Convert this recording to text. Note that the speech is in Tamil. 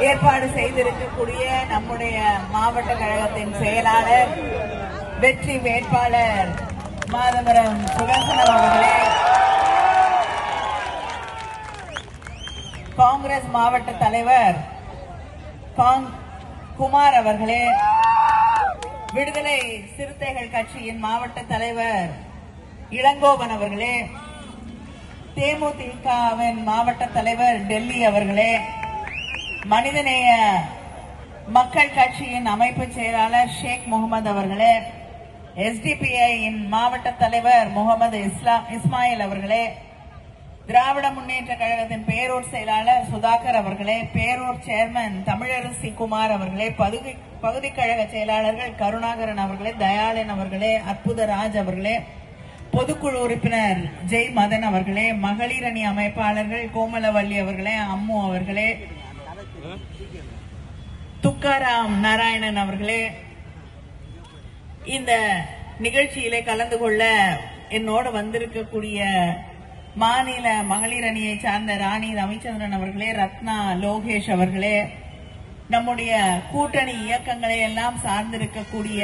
ஏற்பாடு செய்திருக்கக்கூடிய நம்முடைய மாவட்ட கழகத்தின் செயலாளர் வெற்றி வேட்பாளர் மாதவரம் சுதர்சனம் அவர்களே, காங்கிரஸ் மாவட்ட தலைவர் குமார் அவர்களே, விடுதலை சிறுத்தைகள் கட்சியின் மாவட்ட தலைவர் இளங்கோவன் அவர்களே, தேமுதிகவின் மாவட்ட தலைவர் டெல்லி அவர்களே, மனிதநேய மக்கள் கட்சியின் அமைப்பு செயலாளர் ஷேக் முகமது அவர்களே, எஸ்டிபிஐயின் மாவட்ட தலைவர் முகமது இஸ்மாயில் அவர்களே, திராவிட முன்னேற்ற கழகத்தின் பேரூர் செயலாளர் சுதாகர் அவர்களே, பேரூர் சேர்மன் தமிழரசி குமார் அவர்களே, பகுதி கழக செயலாளர்கள் கருணாகரன் அவர்களே, தயாளன் அவர்களே, அற்புதராஜ் அவர்களே, பொதுக்குழு உறுப்பினர் ஜெய் மதன் அவர்களே, மகளிர் அணி அமைப்பாளர்கள் கோமலவல்லி அவர்களே, அம்மு அவர்களே, துக்காராம் நாராயணன் அவர்களே, இந்த நிகழ்ச்சியிலே கலந்து கொள்ள என்னோடு வந்திருக்கக்கூடிய மாநில மகளிர் அணியை சார்ந்த ராணி ரவிச்சந்திரன் அவர்களே, ரத்னா லோகேஷ் அவர்களே, நம்முடைய கூட்டணி இயக்கங்களை எல்லாம் சார்ந்திருக்கக்கூடிய